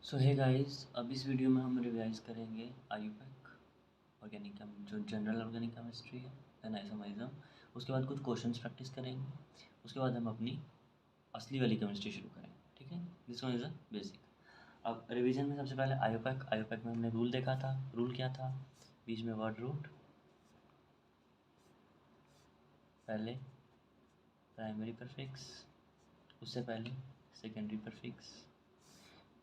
सो hey guys, अब इस video में हम रिवाइज करेंगे आयुपैक ऑर्गेनिक जो जनरल ऑर्गेनिक केमिस्ट्री है, देन आइसोमरिज्म। उसके बाद कुछ क्वेश्चंस प्रैक्टिस करेंगे। उसके बाद हम अपनी असली वाली केमिस्ट्री शुरू करेंगे। ठीक है, this one is a basic. अब रिवीजन में सबसे पहले आयुपैक में हमने रूल देखा था। रूल क्या था? बीच में वर्ड रूट, पहले प्राइमरी प्रीफिक्स, उससे पहले सेकेंडरी प्रीफिक्स,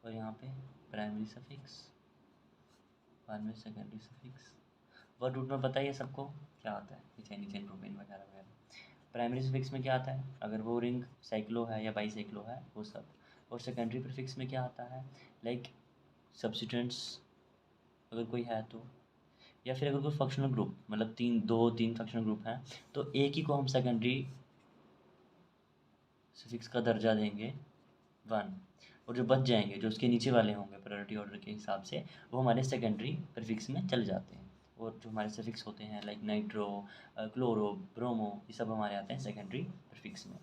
और यहाँ पे प्राइमरी सफिक्स, बाद में सेकेंडरी सफिक्स। वर्ड रूट में पता ही है सबको क्या आता है, इथेन इथेन प्रोपेन वगैरह वगैरह। प्राइमरी सफिक्स में क्या आता है? अगर वो रिंग साइक्लो है या बाई साइक्लो है वो सब। और सेकेंडरी प्रीफिक्स में क्या आता है? लाइक सब्स्टिट्यूएंट्स अगर कोई है तो, या फिर अगर कोई फंक्शनल ग्रुप, मतलब तीन फंक्शनल ग्रुप हैं तो एक ही को हम सेकेंडरी सफिक्स का दर्जा देंगे 1, और जो बच जाएंगे, जो उसके नीचे वाले होंगे प्रायोरिटी ऑर्डर के हिसाब से, वो हमारे सेकेंडरी प्रीफिक्स में चले जाते हैं। और जो हमारे सफिक्स होते हैं लाइक नाइट्रो, क्लोरो, ब्रोमो, ये सब हमारे आते हैं सेकेंडरी प्रीफिक्स में।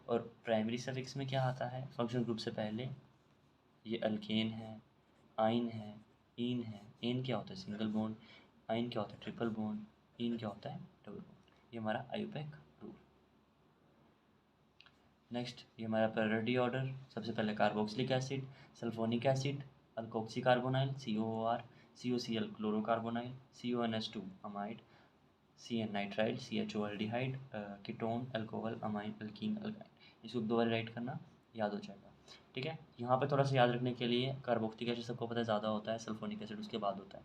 और प्राइमरी सफिक्स में क्या आता है? फंक्शनल ग्रुप से पहले ये अल्केन है, आइन है, ईन है। एन क्या होता है? Single bond. आइन क्या होता है? Triple bond. ईन क्या होता है? Double bond. ये हमारा आयुपैक रूल। नेक्स्ट, ये हमारा प्रायोरिटी ऑर्डर। सबसे पहले carboxylic acid, sulphonic acid, alkoxy carbonyl COOR, COCl क्लोरोकार्बोनाइल, CONH2 amide, CN nitrile, CHO aldehyde, ketone, alcohol, amine, alkyne, alkyne. इसको दो बार राइट करना, याद हो जाएगा। ठीक है, यहाँ पे थोड़ा सा याद रखने के लिए, कार्बोक्सिलिक एसिड सबको पता है ज़्यादा होता है, सल्फोनिक एसिड उसके बाद होता है।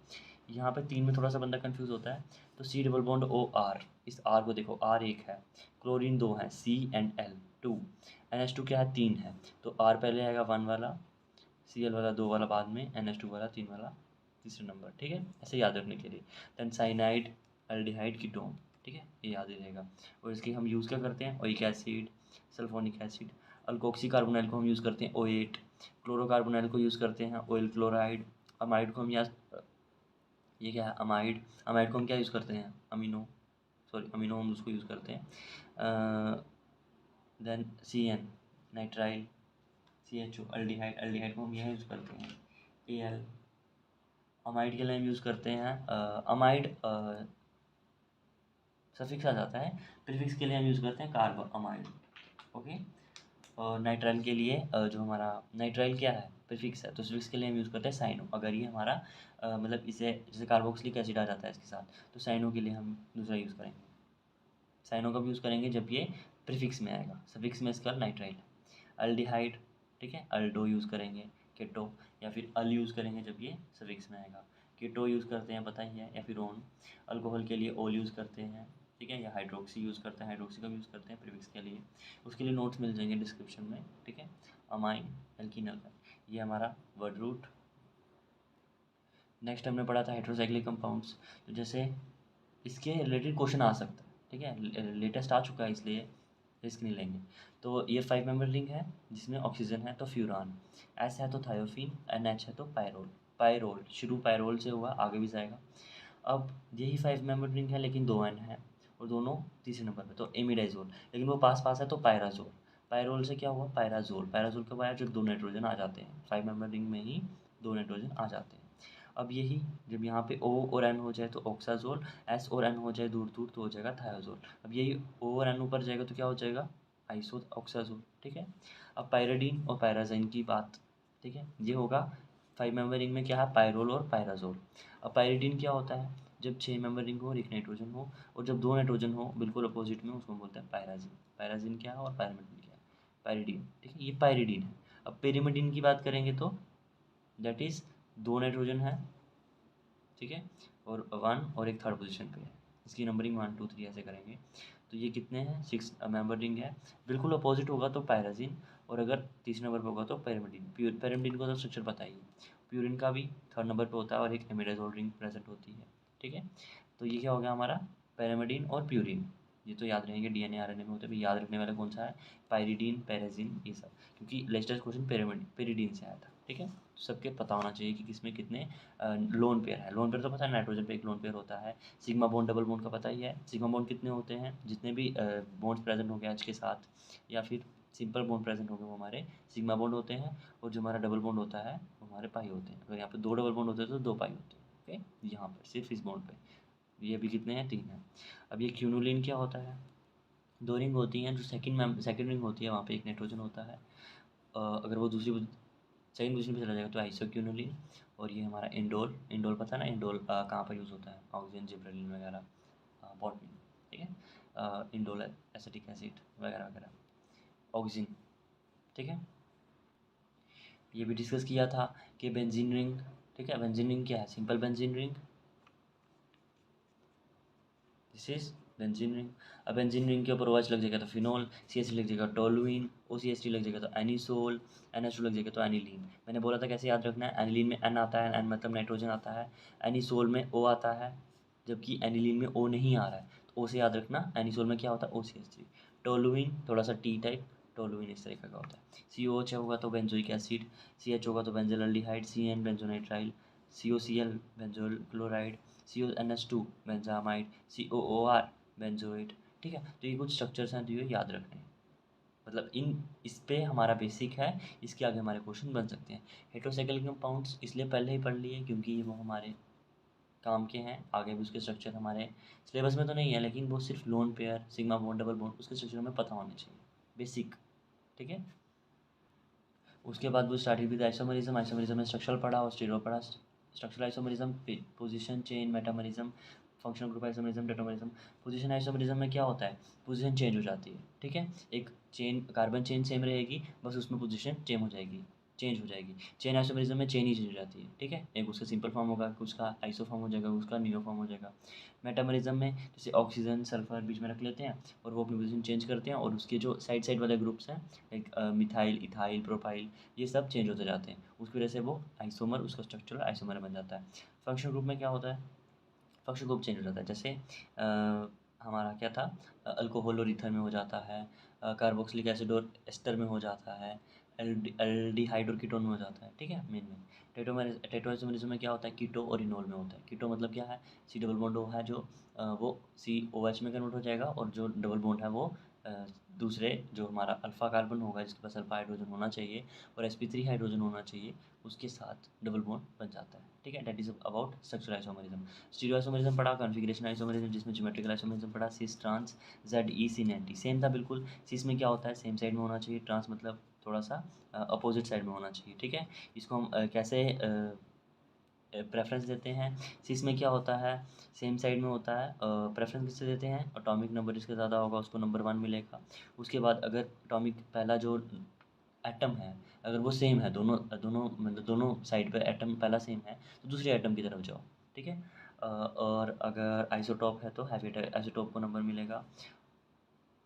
यहाँ पे 3 में थोड़ा सा बंदा कंफ्यूज होता है, तो C डबल बॉन्ड OR, इस R को देखो, R एक है, क्लोरीन 2 है, C एंड L 2, NH2 क्या है? 3 है, तो R पहले आएगा 1 वाला, Cl वाला 2 वाला बाद में, NH2 वाला 3 वाला तीसरे नंबर। ठीक है, ऐसे याद रखने के लिए। Then cyanide, aldehyde, ketone. ठीक है, ये याद ही रहेगा। और इसकी हम यूज़ क्या करते हैं? Oic acid, sulphonic acid. Alkoxy carbonyl को हम यूज़ करते हैं O8, क्लोरोकार्बोनाइल को यूज़ करते हैं ऑयल क्लोराइड। अमाइड को हम ये क्या है? अमाइड। अमाइड को हम क्या यूज़ करते हैं? अमीनो हम उसको यूज़ करते हैं। Then CN nitrile, CHO aldehyde, aldehyde को हम यह यूज़ करते हैं AL। अमाइड के लिए हम यूज़ करते हैं अमाइड, सफिक्स आ जाता है। प्रीफिक्स के लिए हम यूज़ करते हैं कार्बो अमाइड। ओके। और नाइट्राइल के लिए जो हमारा नाइट्राइल क्या है? प्रीफिक्स है, तो सफिक्स के लिए हम यूज़ करते हैं साइनो। अगर ये हमारा मतलब इसे जैसे कार्बोक्सिलिक एसिड आ जाता है इसके साथ, तो साइनो के लिए हम दूसरा यूज़ करेंगे। साइनो कब यूज़ करेंगे? जब ये प्रीफिक्स में आएगा। सफिक्स में इसका नाइट्राइल है। अल्डिहाइड, ठीक है, अल्डो यूज़ करेंगे, केटो, या फिर अल यूज़ करेंगे जब ये सफिक्स में आएगा। केटो यूज़ करते हैं, पता ही है, या फिर ओन। अल्कोहल के लिए ओल यूज़ करते हैं, ठीक है, या हाइड्रोक्सी यूज़ करते हैं। हाइड्रोक्सी का यूज़ करते हैं प्रीफिक्स के लिए। उसके लिए नोट्स मिल जाएंगे डिस्क्रिप्शन में। ठीक है, अमाइन, एल्कीन, अल्काइन, ये हमारा वर्ड रूट। नेक्स्ट हमने पढ़ा था हेट्रोसाइक्लिक कंपाउंड्स। तो जैसे इसके रिलेटेड क्वेश्चन आ सकता है, ठीक है, लेटेस्ट आ चुका है इसलिए रिस्क नहीं लेंगे। तो ये 5 मेंबर रिंग है जिसमें ऑक्सीजन है तो फ्यूरान, S है तो थायोफीन, NH है तो पायरोल। पायरोल शुरू पायरोल से हुआ, आगे भी जाएगा। अब यही 5 मेंबर रिंग है लेकिन 2 N है, और दोनों तीसरे नंबर पे, तो एमिडाइजोल, लेकिन वो पास पास है तो पायराजोल। पायरोल से क्या हुआ? पायराजोल। पायराजोल कब आया? जब 2 नाइट्रोजन आ जाते हैं, 5 मेंबर रिंग में ही 2 नाइट्रोजन आ जाते हैं। अब यही जब यहाँ पे O और N हो जाए तो ऑक्साजोल, S और N हो जाए दूर दूर तो हो जाएगा थायोजोल। अब यही O और N ऊपर जाएगा तो क्या हो जाएगा? आइसो ऑक्साजोल। ठीक है, अब पायरिडीन और पायराज़ाइन की बात, ठीक है, ये होगा 5 मेंबर रिंग में क्या है? पायरोल और पायराजोल। अब पायरिडीन क्या होता है? जब 6 मेंबर रिंग हो और 1 नाइट्रोजन हो, और जब 2 नाइट्रोजन हो बिल्कुल अपोजिट में, उसको बोलते हैं पायराजिन। पायराजिन क्या है और पायरिमिडीन क्या है? पायरिडीन। ठीक है, ये पायरिडीन है। अब पेरिमिडीन की बात करेंगे तो दैट इज़ 2 नाइट्रोजन है, ठीक है, और 1 और एक थर्ड पोजीशन पे है। इसकी नंबरिंग 1 2 3 ऐसे करेंगे। तो ये कितने हैं? 6 मेंबर रिंग है। बिल्कुल अपोजिट होगा तो पायराजिन, और अगर तीसरे नंबर पे होगा तो पैरामिडीन। पैरामिडीन को तो स्ट्रक्चर पता ही है। प्यूरिन का भी थर्ड नंबर पे होता है और एक एमिडाजोल रिंग प्रेजेंट होती है। ठीक है, तो ये क्या हो गया हमारा? पैरामिडीन और प्यूरिन। ये तो याद रहेंगे, DNA RNA में होते हैं। याद रखने वाला कौन सा है? पायरिडीन, पैराजिन, ये सब, क्योंकि लेटेस्ट क्वेश्चन पेरिडीन से आया था। ठीक है, तो सबके पता होना चाहिए कि किसमें कितने लोन पेयर है। लोन पेयर तो पता है, नाइट्रोजन पे एक लोन पेयर होता है। सिग्मा बॉन्ड डबल बॉन्ड का पता ही है। सिग्मा बॉन्ड कितने होते हैं? जितने भी बॉन्ड्स प्रेजेंट होंगे एच के साथ, या फिर सिंपल बॉन्ड प्रेजेंट होंगे, वो हमारे सिग्मा बॉन्ड होते हैं। और जो हमारा डबल बॉन्ड होता है वो हमारे पाई होते हैं। अगर यहाँ पे 2 डबल बॉन्ड होते हैं तो 2 पाई होते हैं। ओके, यहाँ पर सिर्फ इस बॉन्ड पे ये भी कितने हैं, 3 हैं। अब ये क्यूनोलिन क्या होता है, 2 रिंग होती हैं, जो सेकंड रिंग होती है वहाँ पे एक नाइट्रोजन होता है। अगर वो सेकंड पोजीशन पे चला जाएगा तो आइसोक्यूनोलिन। और ये हमारा इंडोल, इंडोल पता है ना, इंडोल कहाँ पर यूज़ होता है, ऑक्सीजन, जिब्रेलिन वगैरह, बॉटनी, ठीक है। इंडोल एसिटिक एसिड वगैरह वगैरह, ऑक्सीजन, ठीक है। ये भी डिस्कस किया था कि बेंजीन रिंग, ठीक है। बेंजीन रिंग क्या है, simple benzene ring, this is benzene ring. अब बेंजीन रिंग के ऊपर OH लग जाएगा तो फिनोल, CH लग जाएगा टोलुइन, OCH लग जाएगा तो एनिसोल, NH2 लग जाएगा तो एनिलीन। मैंने बोला था कैसे याद रखना है, एनिलीन में N आता है, N मतलब नाइट्रोजन आता है, एनिसोल में O आता है, जबकि एनिलीन में O नहीं आ रहा है, तो O से याद रखना। एनिसोल में क्या होता है, OCH3। टोलुइन थोड़ा सा T टाइप, टोलुइन इस तरीके का होता है। COH होगा तो बेंजोइक एसिड, CH होगा तो बेंजोल्डिहाइड, CN बेंजोनाइट्राइल, COCl benzoyl chloride, CONH2 benzamide, COOR benzoate, ठीक है। तो ये कुछ स्ट्रक्चर्स हैं जो ये याद रखने हैं, मतलब इस पे हमारा बेसिक है, इसके आगे हमारे क्वेश्चन बन सकते हैं। हेटेरोसाइक्लिक कंपाउंड्स इसलिए पहले ही पढ़ लिए क्योंकि वो हमारे काम के हैं, आगे भी उसके स्ट्रक्चर हमारे सिलेबस में तो नहीं है, लेकिन वो सिर्फ lone pair, sigma bond, double bond, उसके स्ट्रक्चर हमें पता होने चाहिए, बेसिक, ठीक है। उसके बाद वो स्टार्टेड विद आइसोमरिज्म, आइसोमरिज्म में स्ट्रक्चरल पढ़ा और स्टीरियो पढ़ा। Structural isomerism, position change, metamerism, functional group isomerism, tautomerism. Position isomerism में क्या होता है, पोजीशन चेंज हो जाती है, ठीक है। एक चेन, कार्बन चेन सेम रहेगी, बस उसमें पोजीशन चेंज हो जाएगी। चेन आइसोमरिज्म में चेन ही चेंज हो जाती है, ठीक है। एक उसका सिंपल फॉर्म होगा, उसका आइसो फॉर्म हो जाएगा, उसका नियो फॉर्म हो जाएगा। मेटामरिज्म में जैसे ऑक्सीजन सल्फर बीच में रख लेते हैं और वो अपनी पोजीशन चेंज करते हैं, और उसके जो साइड साइड वाले ग्रुप्स हैं, लाइक मिथाइल, इथाइल, प्रोपाइल, ये सब चेंज होते जाते हैं, उसकी वजह से वो आइसोमर, उसका स्ट्रक्चरल आइसोमर बन जाता है। फंक्शनल ग्रुप में क्या होता है, फंक्शनल ग्रुप चेंज हो जाता है, जैसे हमारा क्या था, अल्कोहल और ईथर में हो जाता है, कार्बोक्सिलिक एसिड और एस्टर में हो जाता है, एल्डिहाइड और कीटोन में हो जाता है, ठीक है। मेन टेट्राइसोमरिज्म में क्या होता है, कीटो और इनोल में होता है। कीटो मतलब क्या है, C डबल बॉन्ड O है जो वो COH में कन्वर्ट हो जाएगा, और जो डबल बॉन्ड है वो अ, दूसरे जो हमारा अल्फ़ा कार्बन होगा जिसके पास अल्फ़ा हाइड्रोजन होना चाहिए और sp3 हाइड्रोजन होना चाहिए, उसके साथ डबल बॉन्ड बन जाता है, ठीक है। That is about structural isomerism. Stereo isomerism पढ़ा, कॉन्फिगरेशन आइसोमरिज्म जिसमें ज्योमेट्रिकल आइसोमरिज्म पढ़ा, सिस ट्रांस ZE सिन एंटी, सेम था बिल्कुल। सिस में क्या होता है, सेम साइड में होना चाहिए, ट्रांस मतलब थोड़ा सा अपोजिट साइड में होना चाहिए, ठीक है। इसको हम कैसे प्रेफरेंस देते हैं, सिस में क्या होता है, सेम साइड में होता है। प्रेफरेंस किससे देते हैं, एटॉमिक नंबर जिसका ज़्यादा होगा उसको नंबर 1 मिलेगा। उसके बाद अगर एटॉमिक पहला जो एटम है, अगर वो सेम है, दोनों दोनों मतलब दोनों साइड पे एटम पहला सेम है, तो दूसरे एटम की तरफ जाओ, ठीक है। और अगर आइसोटॉप है तो हैवी आइसोटॉप को नंबर मिलेगा।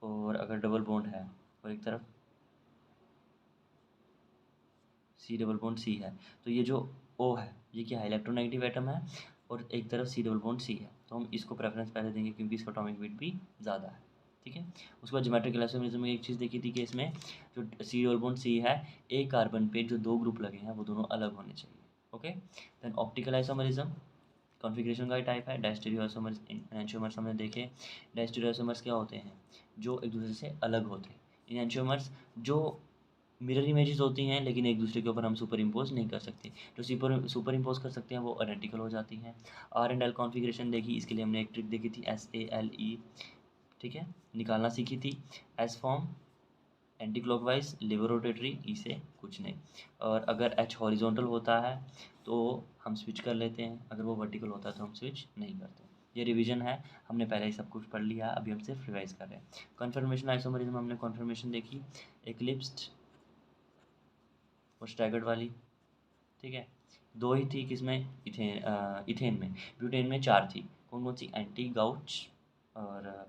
और अगर डबल बॉन्ड है और एक तरफ C डबल बॉन्ड C है, तो ये जो O है ये क्या है, इलेक्ट्रोनेगेटिव एटम है, और एक तरफ C डबल बॉन्ड C है, तो हम इसको प्रेफरेंस पहले देंगे क्योंकि इसका एटॉमिक वेट भी ज़्यादा है, ठीक है। उसके बाद ज्योमेट्रिकल आइसोमरिज्म में एक चीज़ देखी थी कि इसमें जो C डबल बॉन्ड C है, एक कार्बन पे जो 2 ग्रुप लगे हैं वो दोनों अलग होने चाहिए, okay. Then optical isomerism, configuration का ही टाइप है। डायस्टेरियो आइसोमर्स, एनेंटियोमर्स हमने देखे। डायस्टेरियो आइसोमर्स क्या होते हैं, जो एक दूसरे से अलग होते हैं। एनेंटियोमर्स जो मिरर इमेजेस होती हैं, लेकिन एक दूसरे के ऊपर हम सुपर इम्पोज नहीं कर सकते, जो सुपर इम्पोज कर सकते हैं वो आइडेंटिकल हो जाती हैं। R&L कॉन्फ़िगरेशन देखी, इसके लिए हमने एक ट्रिक देखी थी, SALE, ठीक है, निकालना सीखी थी। S form anti clockwise, levo rotatory, E से कुछ नहीं। और अगर H हॉरिजॉन्टल होता है तो हम स्विच कर लेते हैं, अगर वो वर्टिकल होता है तो हम स्विच नहीं करते। ये रिवीजन है, हमने पहले ही सब कुछ पढ़ लिया, अभी हम सिर्फ रिवाइज कर रहे हैं। कन्फर्मेशन आइसोमरिज्म हमने कन्फर्मेशन देखी, एक्लिप्स्ड और स्टैगर्ड वाली, ठीक है। 2 ही थी किसमें, इथेन में। ब्यूटेन में 4 थी, कौन कौन सी, एंटी गाउच और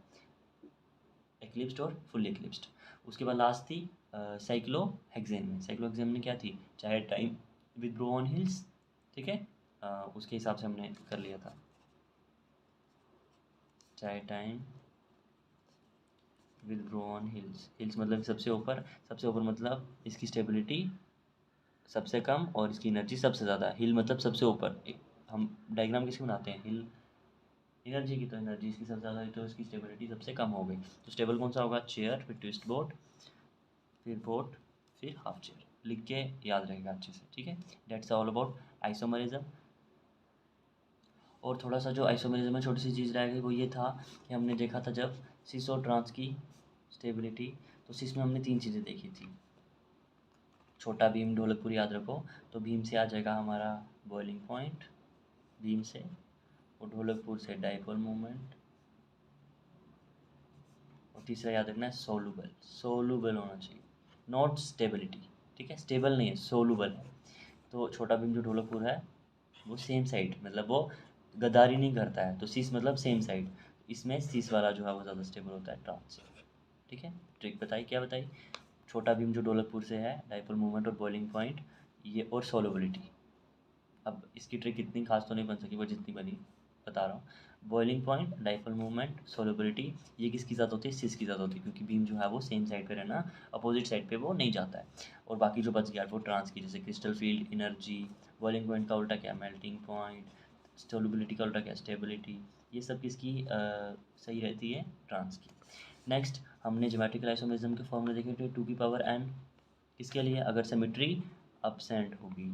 एक्लिप्स्ड और फुल एक्लिप्स्ड। उसके बाद लास्ट थी साइक्लोहेक्सेन में। साइक्लोहेक्सेन में क्या थी, चाहे टाइम विद ब्रोन हिल्स, ठीक है। उसके हिसाब से हमने कर लिया था, चाहे time with brown hills, hills मतलब सबसे ऊपर मतलब इसकी स्टेबिलिटी सबसे कम और इसकी एनर्जी सबसे ज़्यादा, हिल मतलब सबसे ऊपर। हम डायग्राम किसकी बनाते हैं, हिल एनर्जी की, तो एनर्जी इसकी सबसे ज़्यादा है तो इसकी स्टेबिलिटी सबसे कम हो गई। तो स्टेबल कौन सा होगा, चेयर, फिर ट्विस्ट बोट, फिर बोट, फिर हाफ चेयर, लिख के याद रहेगा अच्छे से, ठीक है। That's all about isomerism. और थोड़ा सा जो आइसोमरिज्म में छोटी सी चीज़ रह गई वो ये था कि हमने देखा था जब सिस और ट्रांस की स्टेबिलिटी, तो सिस में हमने 3 चीज़ें देखी थी। छोटा बीम ढोलकपुर याद रखो, तो बीम से आ जाएगा हमारा बॉइलिंग पॉइंट, बीम से, और ढोलकपुर से डाइपोल मोमेंट, और तीसरा याद रखना है सोलूबल, सोलूबल होना चाहिए, नॉट स्टेबिलिटी, ठीक है। स्टेबल नहीं है, सोलूबल है। तो छोटा बीम जो ढोलकपुर है वो सेम साइड, मतलब वो गद्दारी नहीं करता है, तो सीस मतलब सेम साइड, इसमें सीस वाला जो है वो ज़्यादा स्टेबल होता है ट्रांस, ठीक है। ट्रिक बताई, क्या बताई? छोटा बीम जो ढोलकपुर से है, डाइपोल मूवमेंट और बॉइलिंग पॉइंट ये, और सोलबिलिटी। अब इसकी ट्रिक इतनी खास तो नहीं बन सकी, वो जितनी बनी बता रहा हूँ। Boiling point, dipole movement, solubility, ये किसकी ज़्यादा होती है? सिस की ज़्यादा होती है, क्योंकि बीम जो है वो सेम साइड पे रहना, अपोजिट साइड पे वो नहीं जाता है। और बाकी जो बच गया वो ट्रांस की, जैसे crystal field, energy. Boiling point का उल्टा क्या? Melting point. सोलबिलिटी का उल्टा क्या? स्टेबिलिटी। ये सब किसकी सही रहती है? ट्रांस की। नेक्स्ट हमने ज्योमेट्रिकल आइसोमेरिज्म के फॉर्मूले देखे थे, 2n किसके लिए? अगर सिमेट्री अब्सेंट होगी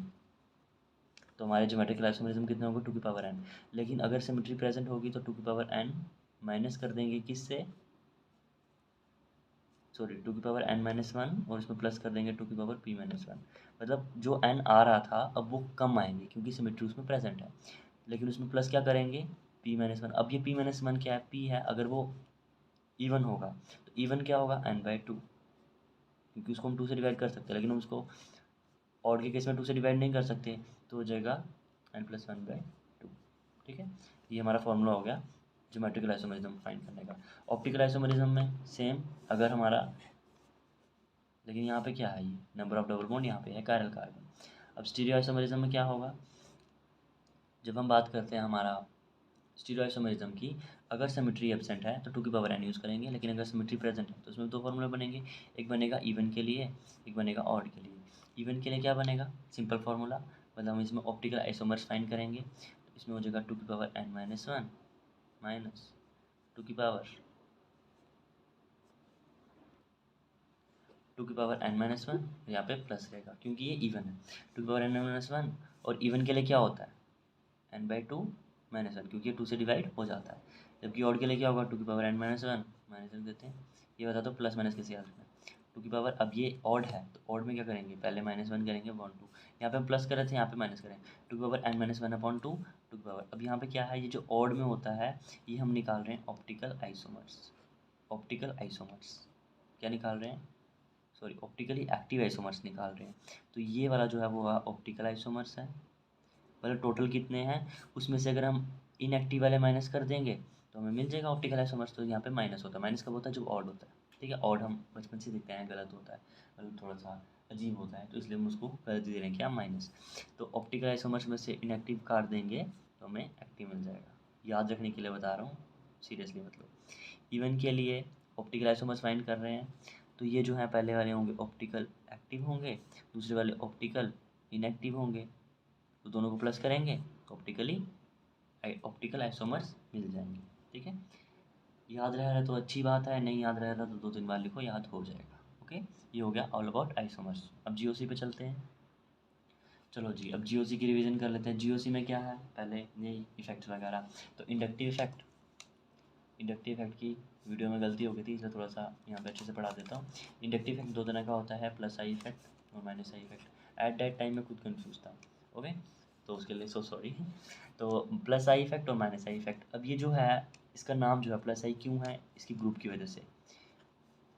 तो हमारे ज्योमेट्रिकल आइसोमेरिज्म कितने होंगे? 2n। लेकिन अगर सिमेट्री प्रेजेंट होगी तो 2n माइनस कर देंगे किससे? सॉरी, 2n-1, और इसमें प्लस कर देंगे 2p-1। मतलब जो n आ रहा था अब वो कम आएंगे क्योंकि सिमेट्री उसमें प्रेजेंट है, लेकिन उसमें प्लस क्या करेंगे? p-1। अब ये p-1 क्या है? p है, अगर वो इवन होगा तो इवन क्या होगा? n/2, क्योंकि उसको हम 2 से डिवाइड कर सकते हैं, लेकिन हम उसको ऑड के केस में 2 से डिवाइड नहीं कर सकते, तो हो जाएगा n+1/2, ठीक है। ये हमारा फॉर्मूला हो गया ज्योमेट्रिकल आइसोमेरिज्म फाइंड करने का। ऑप्टिकल आइसोमेरिज्म में सेम, अगर हमारा, लेकिन यहाँ पे क्या है? ये नंबर ऑफ डबल बॉन्ड यहाँ पे है कायरल कार्बन। अब स्टीरियो आइसोमेरिज्म में क्या होगा? जब हम बात करते हैं हमारा स्टीरियो आइसोमेरिज्म की, अगर सिमेट्री एब्सेंट है तो 2n यूज़ करेंगे, लेकिन अगर सिमेट्री प्रेजेंट है तो उसमें 2 फार्मूले बनेंगे। एक बनेगा इवन के लिए, एक बनेगा ऑड के लिए। इवन के लिए क्या बनेगा? सिंपल फार्मूला, मतलब हम इसमें ऑप्टिकल आइसोमर्स फाइंड करेंगे, तो इसमें हो जाएगा 2n-1 माइनस 2n-1, यहाँ पे प्लस रहेगा क्योंकि ये इवन है। 2n-1, और इवन के लिए क्या होता है? n/2-1, क्योंकि ये 2 से डिवाइड हो जाता है। जबकि ऑड के लिए क्या होगा? 2n-1 माइनस रख देते हैं। ये बता दो प्लस माइनस कैसे याद रखना है? अब ये ऑड है तो ऑड में क्या करेंगे? पहले -1 करेंगे अपॉन 2, यहाँ पे हम प्लस कर रहे थे, यहाँ पे माइनस करें, 2n-1/2। अब यहाँ पे क्या है? ये जो ऑड में होता है ये हम निकाल रहे हैं ऑप्टिकल आइसोमर्स। ऑप्टिकल आइसोमर्स क्या निकाल रहे हैं? सॉरी, ऑप्टिकली एक्टिव आइसोमर्स निकाल रहे हैं। तो ये वाला जो है वो ऑप्टिकल आइसोमर्स है। मतलब टोटल कितने हैं, उसमें से अगर हम इनएक्टिव वाले माइनस कर देंगे तो हमें मिल जाएगा ऑप्टिकल आइसोमर्स। तो यहाँ पे माइनस होता है। माइनस कब होता है? जब ऑड होता है, ठीक है। ऑड हम बचपन से देखते हैं गलत होता है, मतलब थोड़ा सा अजीब होता है, तो इसलिए हम उसको गलत दे रहे हैं, क्या? माइनस। तो ऑप्टिकल आइसोमर्स में से इनएक्टिव काट देंगे तो हमें एक्टिव मिल जाएगा। याद रखने के लिए बता रहा हूँ, सीरियसली मतलब। इवन के लिए ऑप्टिकल आइसोमर्स फाइंड कर रहे हैं, तो ये जो है पहले वाले होंगे ऑप्टिकल एक्टिव होंगे, दूसरे वाले ऑप्टिकल इनएक्टिव होंगे, तो दोनों को प्लस करेंगे तो ऑप्टिकल आइसोमर्स मिल जाएंगे, ठीक है। याद रह रहा तो अच्छी बात है, नहीं याद रह रहा तो 2-3 बार लिखो, याद हो जाएगा। ओके, ये हो गया ऑल अबाउट आइसोमर्स। अब जीओसी पे चलते हैं। चलो जी, अब जीओसी की रिवीजन कर लेते हैं। जीओसी में क्या है? पहले यही इफेक्ट वगैरह। तो इंडक्टिव इफेक्ट, की वीडियो में गलती हो गई थी, इसलिए थोड़ा सा यहाँ पे अच्छे से पढ़ा देता हूँ। इंडक्टिव इफेक्ट 2 तरह का होता है, प्लस आई इफेक्ट और minus I effect. At that time में खुद कंफ्यूज था, ओके, तो उसके लिए सो सॉरी। तो प्लस आई इफेक्ट और माइनस आई इफेक्ट। अब ये जो है इसका नाम जो है प्लस आई क्यों है? इसकी ग्रुप की वजह से।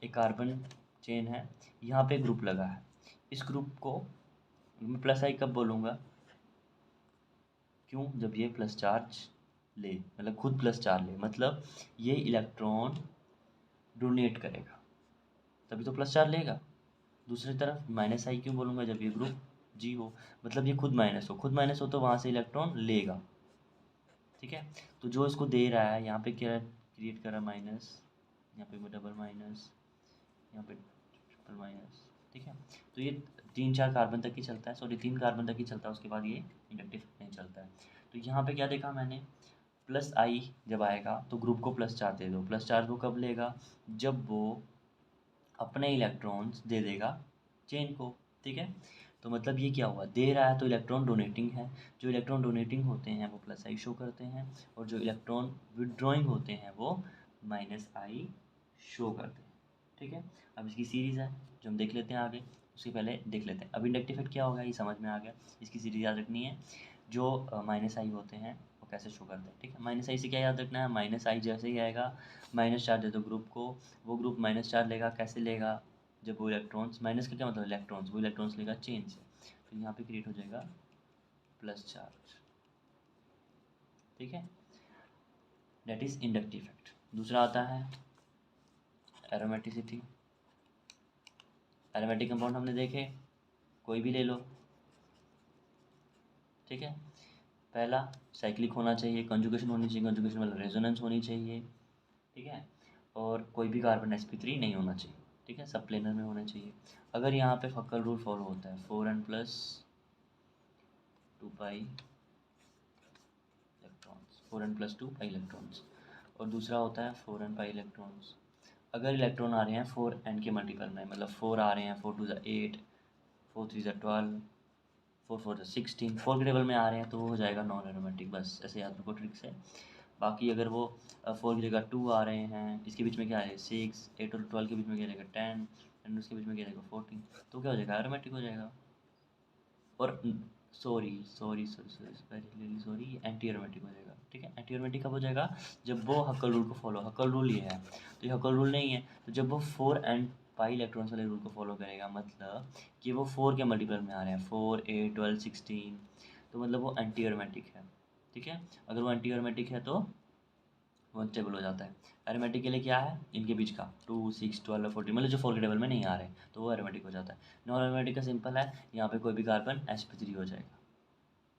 एक कार्बन चेन है, यहाँ पे ग्रुप लगा है, इस ग्रुप को मैं प्लस आई कब बोलूँगा? क्यों? जब ये प्लस चार्ज ले, मतलब खुद प्लस चार्ज ले, मतलब ये इलेक्ट्रॉन डोनेट करेगा तभी तो प्लस चार्ज लेगा। दूसरी तरफ माइनस आई क्यों बोलूँगा? जब ये ग्रुप जी हो, मतलब ये खुद माइनस हो तो वहाँ से इलेक्ट्रॉन लेगा, ठीक है। तो जो इसको दे रहा है यहाँ पे क्या क्रिएट कर रहा है? माइनस, यहाँ पे डबल माइनस, यहाँ पे ट्रिपल माइनस, ठीक है। तो ये 3-4 कार्बन तक ही चलता है, सॉरी 3 कार्बन तक ही चलता है, उसके बाद ये इंडक्टिव नहीं चलता है। तो यहाँ पे क्या देखा मैंने? प्लस आई जब आएगा तो ग्रुप को प्लस चार्ज दे दो। प्लस चार्ज वो कब लेगा? जब वो अपने इलेक्ट्रॉन्स दे देगा चेन को, ठीक है। तो मतलब ये क्या हुआ, दे रहा है तो इलेक्ट्रॉन डोनेटिंग है, जो इलेक्ट्रॉन डोनेटिंग होते हैं वो प्लस आई शो करते हैं, और जो इलेक्ट्रॉन विदड्रॉइंग होते हैं वो माइनस आई शो करते हैं। ठीक है। अब इसकी सीरीज़ है जो हम देख लेते हैं आगे, उसके पहले देख लेते हैं। अब इंडक्टिव इफेक्ट क्या होगा ये समझ में आ गया, इसकी सीरीज याद रखनी है। जो माइनस आई होते हैं वो कैसे शो करते हैं। ठीक है, माइनस आई से क्या याद रखना है, माइनस आई जैसे ही आएगा माइनस चार्ज दे दो ग्रुप को, वो ग्रुप माइनस चार्ज लेगा, कैसे लेगा, जब वो इलेक्ट्रॉन्स, माइनस का क्या मतलब इलेक्ट्रॉन्स, वो इलेक्ट्रॉन्स लेगा चेन से, फिर यहाँ पे क्रिएट हो जाएगा प्लस चार्ज। ठीक है, दैट इज इंडक्टिव इफेक्ट। दूसरा आता है एरोमेटिसिटी। एरोमेटिक कंपाउंड हमने देखे, कोई भी ले लो। ठीक है, पहला साइक्लिक होना चाहिए, कंजुगेशन होनी चाहिए, कंजुगेशन मतलब रेजोनेंस होनी चाहिए। ठीक है, और कोई भी कार्बन sp3 नहीं होना चाहिए। ठीक है, सब प्लेनर में होना चाहिए। अगर यहाँ पे फक्कल रूल फॉलो होता है 4n plus 2 pi electrons, 4n plus 2 pi electrons, और दूसरा होता है 4n पाई इलेक्ट्रॉन्स। अगर इलेक्ट्रॉन आ रहे हैं 4n के मल्टीपल में, मतलब 4 आ रहे हैं, 4 2 8, 4 3 12, 4 4 16, 4 के टेबल में आ रहे हैं तो वो हो जाएगा नॉन एरोमेटिक। बस ऐसे याद रखो ट्रिक से। बाकी अगर वो 4 की जगह 2 आ रहे हैं, इसके बीच में क्या है 6, 8 और 12 के बीच में क्या रहेगा 10, एंड उसके बीच में क्या रहेगा 14, तो क्या हो जाएगा एरोमेटिक हो जाएगा। और sorry sorry sorry sorry very sorry, ये एंटी एरोमेटिक हो जाएगा। ठीक है, एंटी एरोमेटिक कब हो जाएगा, जब वो हक्कल रूल को फॉलो, हक्कल रूल ये है तो ये हक्कल रूल नहीं है, तो जब वो 4 एंड पाई इलेक्ट्रॉन्स वाले रूल को फॉलो करेगा, मतलब कि वो 4 के मल्टीपल में आ रहे हैं 4 8 12 16, तो मतलब वो एंटी एरोमेटिक है। ठीक है, अगर वो एंटी एरोमेटिक है तो वो स्टेबल हो जाता है। एरोमेटिक के लिए क्या है, इनके बीच का 2 6 12 14, मतलब जो 4 के टेबल में नहीं आ रहे तो वो एरोमेटिक हो जाता है। नॉन एरोमेटिक का सिंपल है, यहाँ पे कोई भी कार्बन sp3 हो जाएगा।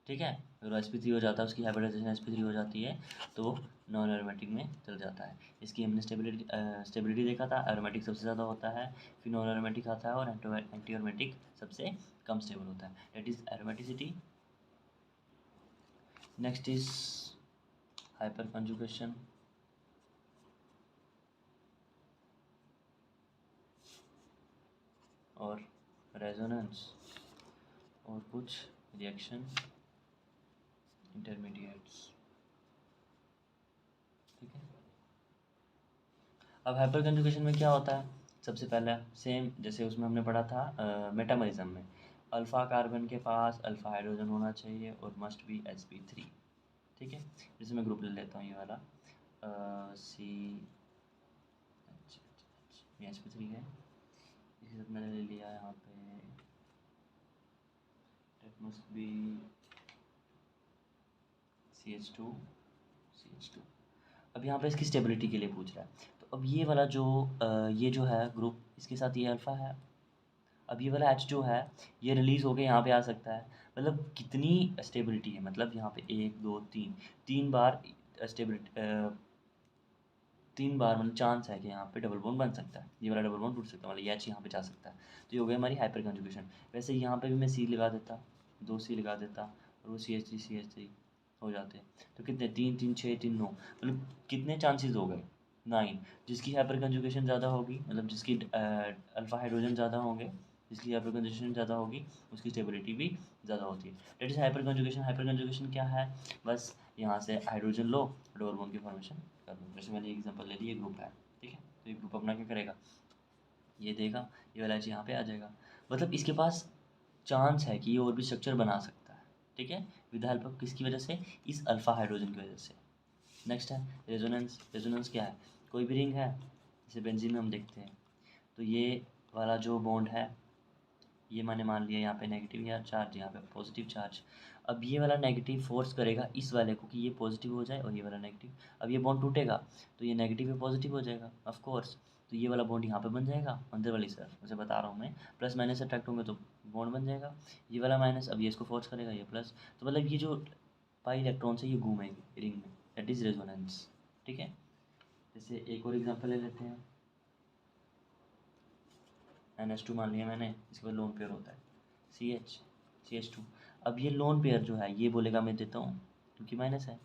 ठीक है, अगर वो sp3 हो जाता है, उसकी हाइब्रिडाइजेशन sp3 हो जाती है तो वो नॉन एरोमेटिक में चल जाता है। इसकी हमने स्टेबिलिटी देखा था, एरोमेटिक सबसे ज़्यादा होता है, फिर नॉन एरोमेटिक आता है, और एंटी एरोमेटिक सबसे कम स्टेबल होता है। That is aromaticity. Next is hyper conjugation और रेजोनेंस और कुछ रिएक्शन इंटरमीडिएट्स। ठीक है, अब हाइपर कंजुगेशन में क्या होता है, सबसे पहला सेम जैसे उसमें हमने पढ़ा था मेटामरिज्म में, अल्फ़ा कार्बन के पास अल्फ़ा हाइड्रोजन होना चाहिए और मस्ट बी sp3। ठीक है, जैसे मैं ग्रुप ले लेता हूँ ये वाला सी ये sp3 है, इसी साथ मैंने ले लिया यहाँ पे date must be CH2 CH2। अब यहाँ पे इसकी स्टेबिलिटी के लिए पूछ रहा है, तो अब ये वाला जो ये जो है ग्रुप, इसके साथ ये अल्फ़ा है, अब ये वाला H जो है ये रिलीज़ होके यहाँ पे आ सकता है। मतलब कितनी स्टेबिलिटी है, मतलब यहाँ पे 1 2 3 3 बार स्टेबिलिटी, 3 बार मतलब चांस है कि यहाँ पे डबल बॉन्ड बन सकता है, ये वाला डबल बॉन्ड टूट सकता है, मतलब ये H यहाँ पे जा सकता है। तो ये हो गई हमारी हाइपर कंजुगेशन। वैसे यहाँ पे भी मैं C लगा देता, 2 C लगा देता, और वो CH3 हो जाते। तो कितने 3 3 6 3 9, मतलब कितने चांसेस हो गए 9। जिसकी हाइपर कंजुगेशन ज़्यादा होगी, मतलब जिसकी अल्फ़ा हाइड्रोजन ज़्यादा होंगे, जिसकी हाइपर कंजुगेशन ज़्यादा होगी उसकी स्टेबिलिटी भी ज़्यादा होती है। That is hyper conjugation. Hyper conjugation क्या है, बस यहाँ से हाइड्रोजन लो, डबल बॉन्ड की फॉर्मेशन कर दो। जैसे मैंने एग्जांपल ले लिया, ग्रुप है। ठीक है, तो ये ग्रुप अपना क्या करेगा, ये देगा, ये वाला चीज़ यहाँ पे आ जाएगा, मतलब इसके पास चांस है कि ये और भी स्ट्रक्चर बना सकता है। ठीक है, विद हेल्प ऑफ किसकी वजह से, इस अल्फ़ा हाइड्रोजन की वजह से। नेक्स्ट है रेजोनेंस। रेजोनेंस क्या है, कोई भी रिंग है, जैसे बेंजीन में हम देखते हैं, तो ये वाला जो बॉन्ड है, ये मैंने मान लिया यहाँ पे नेगेटिव या चार्ज, यहाँ पे पॉजिटिव चार्ज। अब ये वाला नेगेटिव फोर्स करेगा इस वाले को कि ये पॉजिटिव हो जाए और ये वाला नेगेटिव। अब ये बॉन्ड टूटेगा तो ये नेगेटिव या पॉजिटिव हो जाएगा ऑफ कोर्स, तो ये वाला बॉन्ड यहाँ पे बन जाएगा अंदर वाली तरफ, जैसे बता रहा हूँ मैं, प्लस माइनस अट्रैक्ट होंगे तो बॉन्ड बन जाएगा, ये वाला माइनस, अब ये इसको फोर्स करेगा ये प्लस, तो मतलब ये जो पाई इलेक्ट्रॉन से ये घूमेंगे रिंग में, दैट इज़ रेजोनेंस। ठीक है, जैसे एक और एग्जांपल ले लेते हैं, NH2 मान लिया मैंने, इसके बाद लोन पेयर होता है CH2। अब ये लोन पेयर जो है ये बोलेगा मैं देता हूँ क्योंकि माइनस है।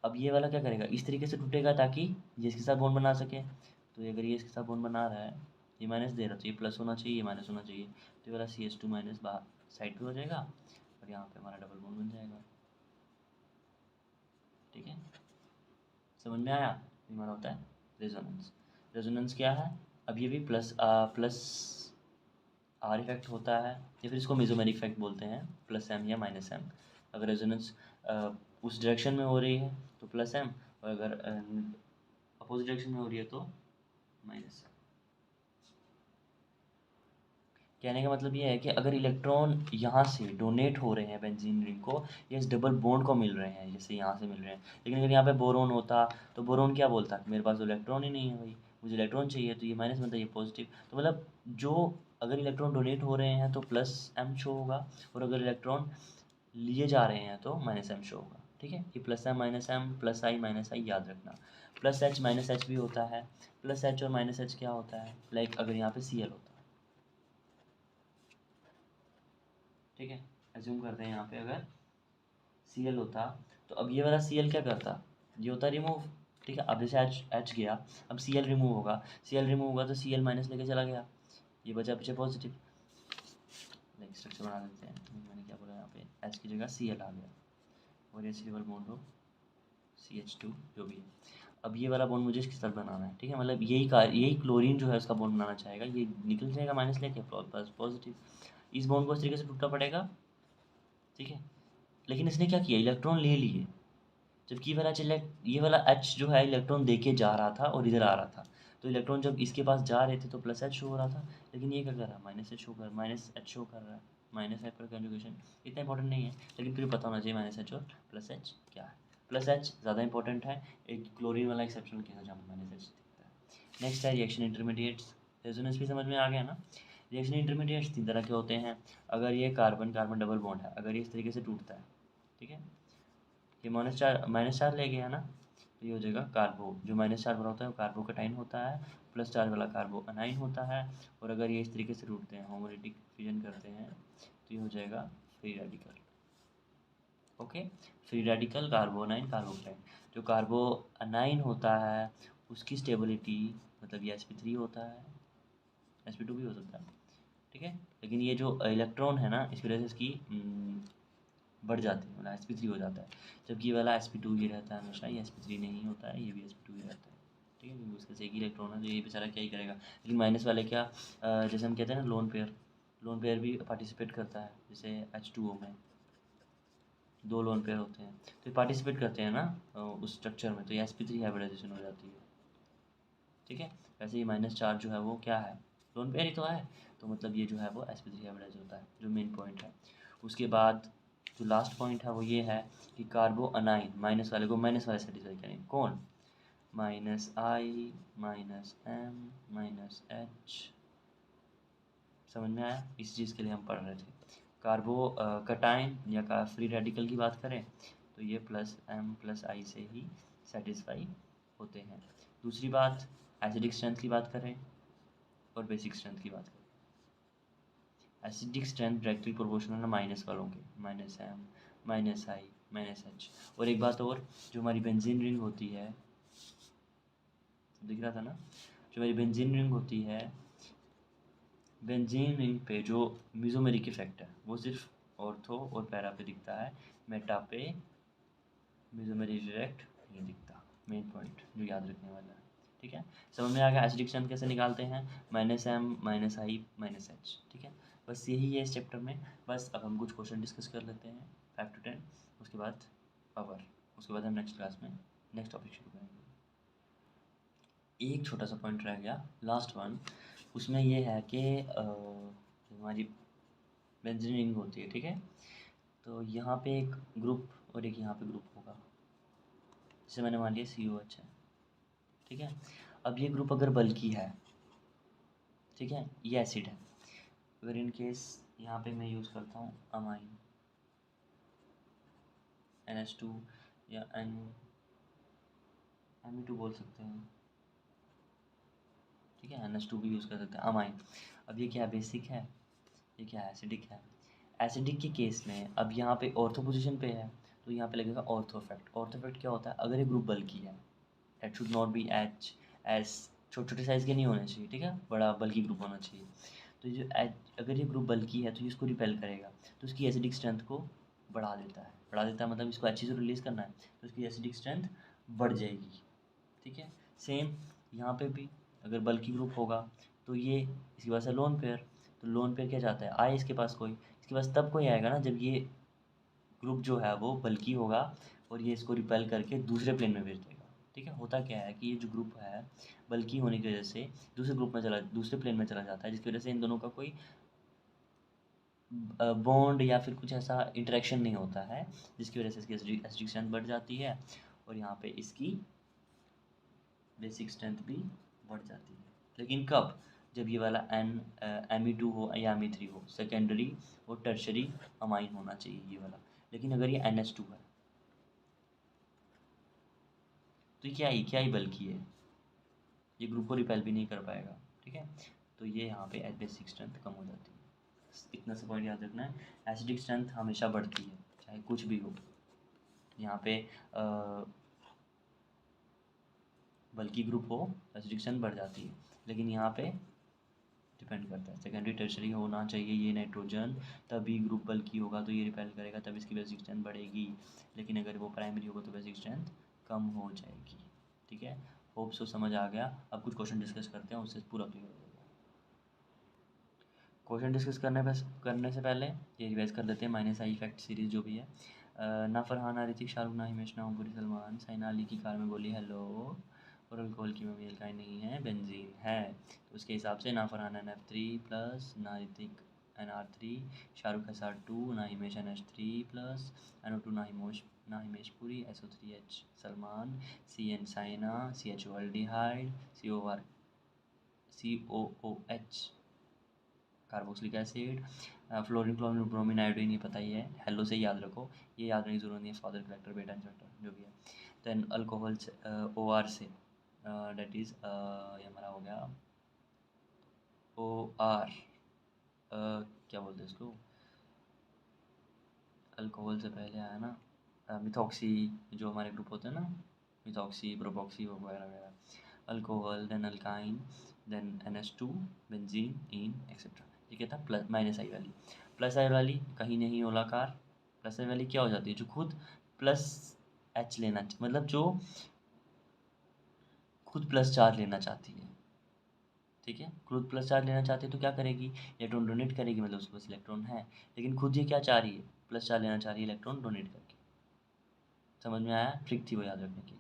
अब ये वाला क्या करेगा, इस तरीके से टूटेगा ताकि ये इसके साथ बॉन्ड बना सके, तो अगर ये इसके साथ बॉन्ड बना रहा है ये माइनस दे रहा तो ये प्लस होना चाहिए, ये माइनस होना चाहिए, तो ये वाला CH2 माइनस बाहर साइड पे हो जाएगा और यहाँ पे हमारा डबल बॉन्ड बन जाएगा। ठीक है, समझ में आया? ये हमारा होता है रेजोनेंस। रेजोनेंस क्या है? अब ये भी प्लस आर इफेक्ट होता है, या फिर इसको मेसोमेरिक इफेक्ट बोलते हैं, प्लस एम या माइनस एम। अगर रेजोनेंस उस डायरेक्शन में हो रही है तो प्लस एम, और अगर अपोजिट डायरेक्शन में हो रही है तो माइनस एम। कहने का मतलब ये है कि अगर इलेक्ट्रॉन यहाँ से डोनेट हो रहे हैं बेंजीन रिंग को, या इस डबल बॉन्ड को मिल रहे हैं, जैसे यहाँ से मिल रहे हैं, लेकिन अगर यहाँ पे बोरोन होता तो बोरोन क्या बोलता है, मेरे पास तो इलेक्ट्रॉन ही नहीं है भाई, मुझे इलेक्ट्रॉन चाहिए, तो ये माइनस बनता है, ये पॉजिटिव। तो मतलब जो अगर इलेक्ट्रॉन डोनेट हो रहे हैं तो प्लस एम शो होगा, और अगर इलेक्ट्रॉन लिए जा रहे हैं तो माइनस एम शो होगा। ठीक है, ये प्लस एम प्लस आई माइनस आई याद रखना। प्लस एच माइनस एच भी होता है। प्लस एच और माइनस एच क्या होता है, लाइक अगर यहाँ पे सी एल होता है, ठीक है, एज्यूम करते हैं यहाँ पे अगर Cl होता, तो अब ये वाला Cl क्या करता, ये होता रिमूव। ठीक है, अब जैसे H गया, अब Cl रिमूव होगा, Cl रिमूव होगा तो Cl माइनस लेके चला गया, ये बचा पीछे पॉजिटिव। लाइक स्ट्रक्चर बना देते हैं, मैंने क्या बोला, यहाँ पे H की जगह Cl आ गया, और ये सिल्वर बॉन्ड हो CH2 जो भी है। अब ये वाला बॉन्ड मुझे इसके साथ बनाना है। ठीक है, मतलब यही क्लोरीन जो है उसका बॉन्ड बनाना चाहेगा, ये निकल जाएगा माइनस लेके प्लस पॉजिटिव। इस बॉन्ड को इस तरीके से टूटना पड़ेगा। ठीक है, लेकिन इसने क्या किया, इलेक्ट्रॉन ले लिए, जबकि ये वाला H जो है इलेक्ट्रॉन दे के जा रहा था और इधर आ रहा था, तो इलेक्ट्रॉन जब इसके पास जा रहे थे तो प्लस एच शो हो रहा था, लेकिन ये क्या कर रहा है, माइनस एच शो कर रहा है। माइनस एच पर कंजुगेशन इतना इंपॉर्टेंट नहीं है, लेकिन फिर पता होना चाहिए माइनस एच और प्लस एच क्या है। प्लस एच ज़्यादा इंपॉर्टेंट है, एक क्लोरीन वाला एक्सेप्शनल केस है जहाँ माइनस एच दिखता है। नेक्स्ट है रिएक्शन इंटरमीडिएट्स। रेजोनेंस भी समझ में आ गया ना। रिएक्शन इंटरमीडिएट्स 3 तरह के होते हैं। अगर ये कार्बन कार्बन डबल बॉन्ड है, अगर ये इस तरीके से टूटता है, ठीक है, ये माइनस चार्ज ले गया ना, तो ये हो जाएगा कार्बो। जो माइनस चार्ज वाला होता है वो कार्बोकैटाइन होता है, प्लस चार्ज वाला कार्बो अनाइन होता है। और अगर ये इस तरीके से टूटते हैं, होमोलिटिक फिजन करते हैं, तो ये हो जाएगा free radical. Okay, free radical carbanion carbocation. जो कार्बो अनाइन होता है उसकी स्टेबिलिटी, मतलब ये sp3 होता है, sp2 भी हो सकता है, ठीक है, लेकिन ये जो इलेक्ट्रॉन है ना, इस वजह से इसकी बढ़ जाती है, मतलब sp3 हो जाता है। जबकि ये वाला sp2 ही रहता है हमेशा, ये sp3 नहीं होता है, ये भी sp2 ही रहता है। ठीक है, क्योंकि उसका एक ही इलेक्ट्रॉन है, तो ये बेचारा क्या ही करेगा। लेकिन माइनस वाले क्या, जैसे हम कहते हैं ना लोन पेयर भी पार्टिसिपेट करता है, जैसे H2O में 2 लोन पेयर होते हैं, तो ये पार्टिसिपेट करते हैं ना उस स्ट्रक्चर में, तो ये sp3 हाइब्रिडाइजेशन हो जाती है। ठीक है, वैसे ही माइनस चार्ज जो है वो क्या है, लोन पेयर ही तो है, तो मतलब ये जो है वो sp3 हाइब्रिडाइज होता है, जो मेन पॉइंट है। उसके बाद जो लास्ट पॉइंट है वो ये है कि कार्बो अनाइन माइनस वाले को माइनस वाले सेटिस्फाई करेंगे, कौन, माइनस आई माइनस एम माइनस एच। समझ में आया? इस चीज़ के लिए हम पढ़ रहे थे। कार्बो कटाइन या का फ्री रेडिकल की बात करें तो ये प्लस एम प्लस आई से ही सेटिस्फाई होते हैं। दूसरी बात, एसिडिक स्ट्रेंथ की बात करें और बेसिक स्ट्रेंथ की बात करें। एसिडिक स्ट्रेंथ डायरेक्टली प्रोपोर्शनल है माइनस वालों के, माइनस एम माइनस आई माइनस एच। और एक बात और, जो हमारी बेंजीन रिंग होती है, दिख रहा था ना, जो हमारी बेंजीन रिंग होती है, बेंजीन रिंग पे जो मेसोमेरिक इफेक्ट है वो सिर्फ ऑर्थो और पैरा पे दिखता है, मेटा पे मेसोमेरिक इफेक्ट नहीं दिखता। मेन पॉइंट जो याद रखने वाला है। ठीक है, समझ में आ गया एसिडिक स्ट्रेंथ कैसे निकालते हैं, माइनस एम माइनस आई माइनस एच। ठीक है, बस यही है इस चैप्टर में। बस अब हम कुछ क्वेश्चन डिस्कस कर लेते हैं 5 to 10, उसके बाद पावर, उसके बाद हम नेक्स्ट क्लास में नेक्स्ट टॉपिक शुरू करेंगे। एक छोटा सा पॉइंट रह गया, लास्ट वन, उसमें ये है कि हमारी बेंजीन रिंग होती है, ठीक है, तो यहाँ पे एक ग्रुप और एक यहाँ पे ग्रुप होगा, जैसे मैंने मान लिया COH है, ठीक है। अब ये ग्रुप अगर बल्कि है, ठीक है, ये एसिड है, अगर इन केस यहाँ पे मैं यूज़ करता हूँ अमाइन NH2 या Me2 बोल सकते हैं, ठीक है, NH2 भी यूज़ कर सकते हैं, अमाइन। अब ये क्या बेसिक है, ये क्या एसिडिक है। एसिडिक के केस में अब यहाँ पे ऑर्थो पोजीशन पे है, तो यहाँ पे लगेगा ऑर्थो इफेक्ट। ऑर्थो इफेक्ट क्या होता है, अगर ये ग्रुप बल्कि है, it should not be H S छोटे छोटे साइज़ के नहीं होने चाहिए, ठीक है, बड़ा बल्कि ग्रुप होना चाहिए। तो ये जो अगर ये ग्रुप बल्कि है तो ये इसको रिपेल करेगा, तो इसकी एसिडिक स्ट्रेंथ को बढ़ा देता है मतलब इसको HCl रिलीज़ करना है तो इसकी एसिडिक स्ट्रेंथ बढ़ जाएगी, ठीक है। सेम यहाँ पे भी अगर बल्कि ग्रुप होगा तो ये इसके पास है लोन पेयर, तो लोन पेयर क्या चाहता है, आए इसके पास कोई, इसके पास तब कोई आएगा ना जब ये ग्रुप जो है वो बल्कि होगा और ये इसको रिपेल करके दूसरे प्लेन में भेज देगा, ठीक है। होता क्या है कि ये जो ग्रुप है बल्कि होने की वजह से दूसरे प्लेन में चला जाता है, जिसकी वजह से इन दोनों का कोई बॉन्ड या फिर कुछ ऐसा इंटरेक्शन नहीं होता है, जिसकी वजह से इसकी एसिडिक स्ट्रेंथ बढ़ जाती है और यहाँ पे इसकी बेसिक स्ट्रेंथ भी बढ़ जाती है। लेकिन कब, जब ये वाला Me2 हो या Me3 हो, सेकेंडरी और टर्शरी अमाइन होना चाहिए ये वाला। लेकिन अगर ये NH2 है तो ये क्या ही बल्कि है, ये ग्रुप को रिपेल भी नहीं कर पाएगा, ठीक है। तो ये यहाँ पे बेसिक स्ट्रेंथ कम हो जाती है। इतना सा पॉइंट याद रखना है, एसिडिक स्ट्रेंथ हमेशा बढ़ती है चाहे कुछ भी हो। यहाँ पे बल्कि ग्रुप हो एसिडिक स्ट्रेंथ बढ़ जाती है, लेकिन यहाँ पे डिपेंड करता है, सेकेंडरी टर्शरी होना चाहिए ये नाइट्रोजन, तभी ग्रुप बल्कि होगा तो ये रिपेल करेगा, तब इसकी बेसिक स्ट्रेंथ बढ़ेगी। लेकिन अगर वो प्राइमरी होगा तो बेसिक स्ट्रेंथ कम हो जाएगी, ठीक है। होप सो समझ आ गया। अब कुछ क्वेश्चन डिस्कस करते हैं, उससे पूरा क्लियर हो जाएगा। क्वेश्चन डिस्कस करने से पहले ये रिवाइज कर लेते हैं माइनस आई इफेक्ट सीरीज जो भी है। ना फरहान, ना ऋतिक, शाहरुख, ना हिमेश, ना ओमपुरी, सलमान, साइना अली की कार में बोली हेलो, और अल्कोहल की में एल्काइन नहीं है, बेंजीन है। तो उसके हिसाब से ना फरहान NF3 प्लस, ना ऋतिक NR3, शाहरुख SR2, ना हिमेश NH3 प्लस, NO2 ना Himesh Puri, SO3H Salman, CN Saina, CHO aldehyde, COOH carboxylic acid, fluorine, chlorine, bromine, iodine, ये पता ही है, हेलो से याद रखो, ये याद रखने की जरूरत नहीं है, फादर करेक्टर बेटा इंस्पेक्टर जो भी है। देन अल्कोहल से OR से डेट इज़ ये हमारा हो गया OR, क्या बोलते हैं इसको, अल्कोहल से पहले आया ना मिथॉक्सी, जो हमारे ग्रुप होते हैं ना, मिथॉक्सी, प्रोपॉक्सी वगैरह वगैरह, alcohol, then alkyne, then NH2, benzene, इन एक्सेट्रा। ठीक है था प्लस माइनस आई वाली। प्लस आई वाली कहीं नहीं ओलाकार, प्लस आई वाली क्या हो जाती है, जो खुद प्लस H लेना मतलब जो खुद प्लस चार्ज लेना चाहती है, ठीक है, खुद प्लस चार्ज लेना चाहती है तो क्या करेगी, इलेक्ट्रॉन डोनेट करेगी, मतलब उसके पास इलेक्ट्रॉन है, लेकिन खुद ये क्या चाह रही है, प्लस चार्ज लेना चाह रही है इलेक्ट्रॉन डोनेट करके। समझ में आया, ट्रिक थी वो याद रखने की।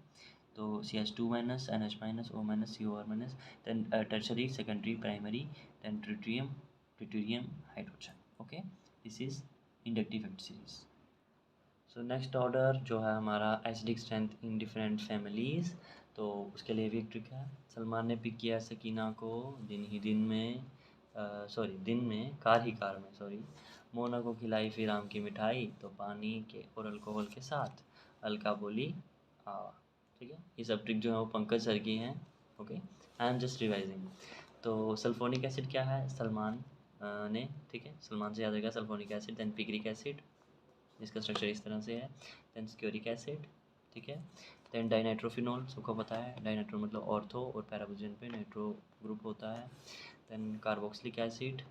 तो CH2 minus, NH minus, O minus, COR minus, then tertiary, secondary, primary, then tritium, hydrogen. Okay, this is inductive effect series. So next order जो है हमारा acidic strength in different families, तो उसके लिए भी एक ट्रिक है। सलमान ने पिक किया सकीना को दिन में कार में मोना को खिलाई फिर आम की मिठाई, तो पानी के और अल्कोहल के साथ अलका बोली आ। ठीक है, ये सब ट्रिक जो है वो पंकज सर की हैं। Okay, I am just revising. तो सल्फोनिक एसिड क्या है, सलमान ने, ठीक है, सलमान से याद रहेगा sulphonic acid, then picric acid, इसका स्ट्रक्चर इस तरह से है, देन स्क्योरिक एसिड, ठीक है, देन डाइनाइट्रोफिनॉल, सबको पता है, डाइनाइट्रो मतलब ऑर्थो और पैराबोजन पे नाइट्रो ग्रुप होता है, then carboxylic acid,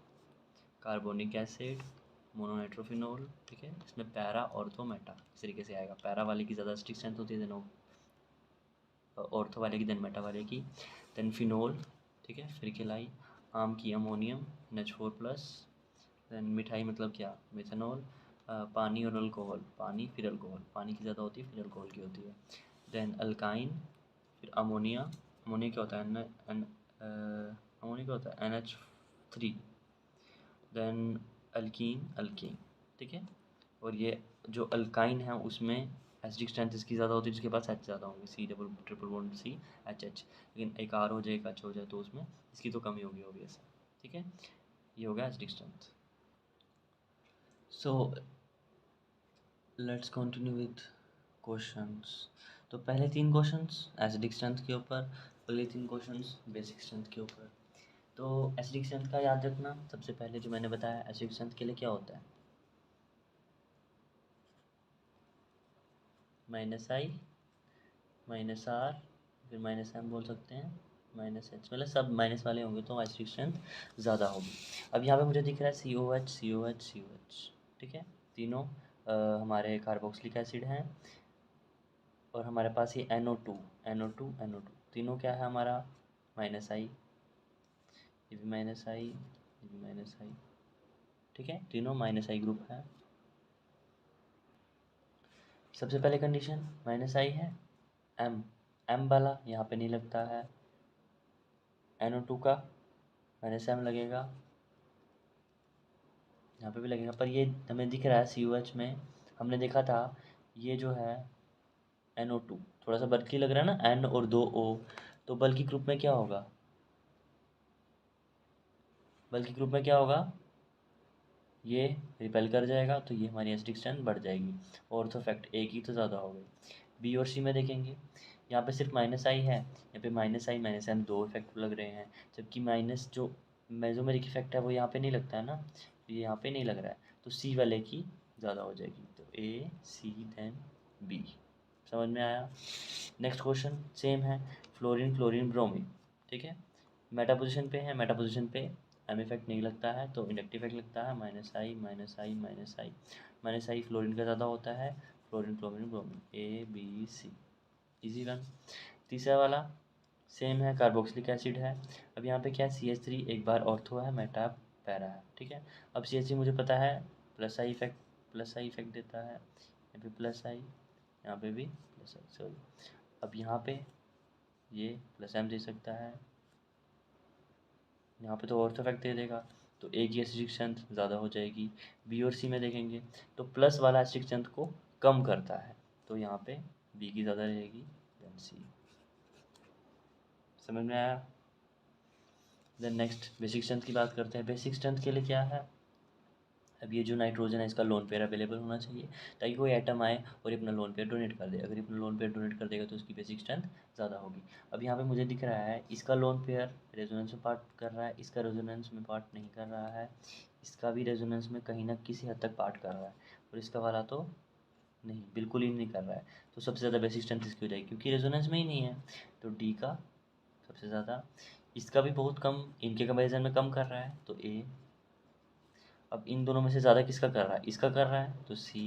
carbonic acid, mononitrophenol, ठीक है, इसमें पैरा, ऑर्थो, मेटा इस तरीके से आएगा। पैरा वाले की ज़्यादा स्ट्रिक स्ट्रेंथ होती है, देन ऑर्थो वाले की, देन मेटा वाले की, देन फिनोल, ठीक है, फिर खिलाई, आम की अमोनियम, NH4 प्लस, देन मिठाई मतलब क्या, मिथेनॉल, पानी और अल्कोहल, पानी फिर अल्कोहल, पानी की ज़्यादा होती है फिर अल्कोहल की होती है, देन अल्काइन, फिर अमोनिया, अमोनिया क्या होता है अमोनिया क्या होता है NH3, देन अल्कीन, ठीक है। और ये जो अल्काइन है उसमें एसिडिक स्ट्रेंथ इसकी ज़्यादा होती है, जिसके पास H ज़्यादा होंगे, C++C, लेकिन एक R हो जाए एक H हो जाए तो उसमें इसकी तो कमी होगी ऑब्वियस, ठीक है। ये हो गया acidic strength. So let's continue with questions. तो पहले 3 क्वेश्चंस एसिडिक स्ट्रेंथ के ऊपर, अगले 3 क्वेश्चंस बेसिक स्ट्रेंथ के ऊपर। तो एसिडिक स्ट्रेंथ का याद रखना, सबसे पहले जो मैंने बताया एसिडिक स्ट्रेंथ के लिए क्या होता है, -I, -R, फिर -M बोल सकते हैं, माइनस एच, मतलब सब माइनस वाले होंगे तो एसिडिक स्ट्रेंथ ज़्यादा होगी। अब यहाँ पे मुझे दिख रहा है COH COH COH, ठीक है, तीनों हमारे कार्बोक्सिलिक एसिड हैं। और हमारे पास ये NO2 NO2 NO2 तीनों क्या है हमारा माइनस आई, ये भी माइनस आई, ये भी माइनस आई, ठीक है, तीनों माइनस आई ग्रुप है। सबसे पहले कंडीशन माइनस आई है, एम वाला यहाँ पे नहीं लगता है, NO2 का माइनस एम लगेगा, यहाँ पे भी लगेगा, पर ये हमें दिख रहा है COH में हमने देखा था ये जो है NO2 थोड़ा सा बल्कि लग रहा है ना, N और 2 O, तो बल्कि ग्रुप में क्या होगा, बल्कि ग्रुप में क्या होगा, ये रिपेल कर जाएगा तो ये हमारी एसिडिक स्ट्रेंथ बढ़ जाएगी। ऑर्थो फैक्ट एक ही तो ज़्यादा हो गई। बी और सी में देखेंगे, यहाँ पे सिर्फ माइनस आई है, यहाँ पे माइनस आई माइनस एम दो इफेक्ट लग रहे हैं, जबकि माइनस जो मेजोमेरिक इफेक्ट है वो यहाँ पे नहीं लगता है ना, तो ये यहाँ पे नहीं लग रहा है, तो सी वाले की ज़्यादा हो जाएगी, तो ए सी देन बी। समझ में आया। नेक्स्ट क्वेश्चन सेम है, फ्लोरीन क्लोरीन ब्रोमीन, ठीक है, मेटा पोजीशन पे है, मेटा पोजीशन पे एम इफेक्ट नहीं लगता है तो इंडक्टिव इफेक्ट लगता है, माइनस आई माइनस आई माइनस आई माइनस आई फ्लोरीन का ज़्यादा होता है, fluorine chlorine bromine ABC, easy one. तीसरा वाला सेम है, कार्बोक्सिलिक एसिड है। अब यहाँ पे क्या है, CH3 एक बार ऑर्थो है, मेटा पैरा है, ठीक है। अब CH3 मुझे पता है प्लस आई इफेक्ट देता है, यहाँ पे प्लस आई, यहाँ पे भी प्लस आई, सॉरी। अब यहाँ पे ये प्लस एम दे सकता है, यहाँ पे तो ऑर्थो इफेक्ट दे देगा, तो ए की एसिडिक स्ट्रेंथ ज़्यादा हो जाएगी। बी और सी में देखेंगे तो प्लस वाला एसिडिक स्ट्रेंथ को कम करता है, तो यहाँ पे बी की ज़्यादा रहेगी देन सी। समझ में आया। देन नेक्स्ट बेसिक स्ट्रेंथ की बात करते हैं। बेसिक स्ट्रेंथ के लिए क्या है, अब ये जो नाइट्रोजन है इसका लोन पेयर अवेलेबल होना चाहिए, ताकि कोई आइटम आए और ये अपना लोन पेयर डोनेट कर दे। अगर ये अपना लोन पेयर डोनेट कर देगा तो उसकी बेसिक स्ट्रेंथ ज़्यादा होगी। अब यहाँ पे मुझे दिख रहा है इसका लोन पेयर रेजोनेंस में पार्ट कर रहा है, इसका रेजोनेंस में पार्ट नहीं कर रहा है, इसका भी रेजोनेंस में कहीं ना किसी हद तक पार्ट कर रहा है, और इसका वाला तो नहीं, बिल्कुल ही नहीं कर रहा है। तो सबसे ज़्यादा बेसिक स्ट्रेंथ इसकी हो जाएगी क्योंकि रेजोनेंस में ही नहीं है, तो डी का सबसे ज़्यादा। इसका भी बहुत कम, इनके कंपेरिजन में कम कर रहा है, तो ए। अब इन दोनों में से ज़्यादा किसका कर रहा है, इसका कर रहा है, तो सी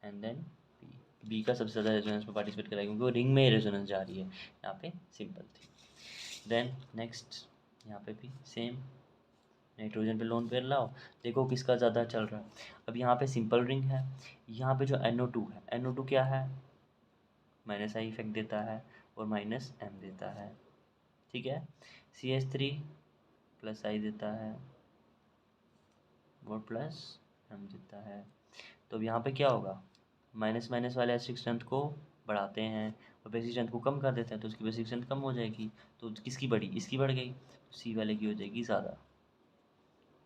एंड देन बी। बी का सबसे ज़्यादा रेजोनेंस में पार्टिसिपेट कर रहा है क्योंकि वो रिंग में रेजोनेंस जा रही है, यहाँ पे सिंपल थी। देन नेक्स्ट यहाँ पे भी सेम, नाइट्रोजन पे लोन पेयर लाओ, देखो किसका ज़्यादा चल रहा है। अब यहाँ पे सिंपल रिंग है, यहाँ पे जो NO2 है, NO2 क्या है, माइनस आई इफेक्ट देता है और माइनस एम देता है, ठीक है। CH3 प्लस आई देता है और प्लस एम देता है, तो अब यहाँ पे क्या होगा, माइनस माइनस वाले एसिडिक स्ट्रेंथ को बढ़ाते हैं और बेसिक स्ट्रेंथ को कम कर देते हैं, तो उसकी बेसिक स्ट्रेंथ कम हो जाएगी, तो किसकी बढ़ी, इसकी बढ़ गई, तो सी वाले की हो जाएगी ज़्यादा,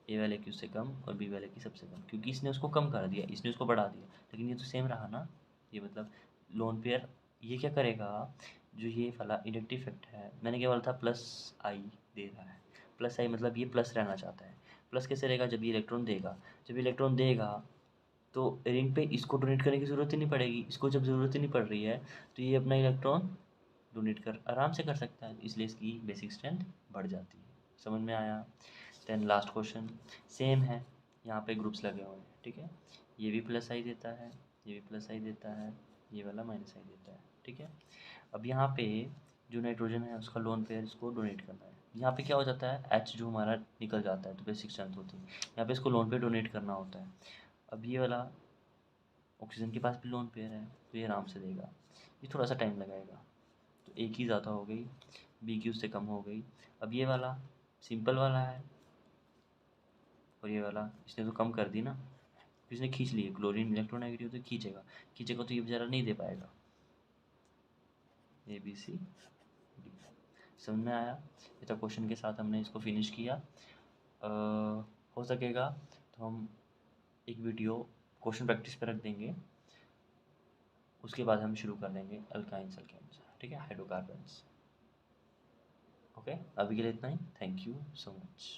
ए वाले की उससे कम और बी वाले की सबसे कम, क्योंकि इसने उसको कम कर दिया, इसने उसको बढ़ा दिया, लेकिन ये तो सेम रहा ना। ये मतलब लोन पेयर ये क्या करेगा, जो ये वाला इंडक्टिव इफेक्ट है, मैंने क्या बोला था, प्लस आई दे रहा है, प्लस आई मतलब ये प्लस रहना चाहता है। प्लस कैसे रहेगा, जब ये इलेक्ट्रॉन देगा, जब इलेक्ट्रॉन देगा तो रिंग पे इसको डोनेट करने की ज़रूरत ही नहीं पड़ेगी, इसको जब ज़रूरत ही नहीं पड़ रही है तो ये अपना इलेक्ट्रॉन डोनेट कर आराम से कर सकता है, इसलिए इसकी बेसिक स्ट्रेंथ बढ़ जाती है। समझ में आया। देन लास्ट क्वेश्चन सेम है, यहाँ पे ग्रुप्स लगे हुए हैं, ठीक है, ये भी प्लस आई देता है, ये भी प्लस आई देता है, ये वाला माइनस आई देता है, ठीक है। अब यहाँ पे जो नाइट्रोजन है उसका लोन पेयर इसको डोनेट करना है, यहाँ पे क्या हो जाता है, एच जो हमारा निकल जाता है तो बेसिक स्ट्रेंथ होती है, यहाँ पे इसको लोन पेयर डोनेट करना होता है। अब ये वाला ऑक्सीजन के पास भी लोन पेयर है तो ये आराम से देगा, ये थोड़ा सा टाइम लगाएगा, तो एक ही ज़्यादा हो गई, बी की उससे कम हो गई। अब ये वाला सिंपल वाला है और ये वाला इसने तो कम कर दी ना, इसने खींच ली, क्लोरीन इलेक्ट्रोनेगेटिव तो खींचेगा, खींचेगा तो ये बेचारा नहीं दे पाएगा, ABC D। समझ में आया। ये तो क्वेश्चन के साथ हमने इसको फिनिश किया। हो सकेगा तो हम एक वीडियो क्वेश्चन प्रैक्टिस पे रख देंगे, उसके बाद हम शुरू कर देंगे अल्काइंस अल्केन्स, ठीक है, हाइड्रोकार्बन्स। ओके, अभी के लिए इतना ही, थैंक यू सो मच।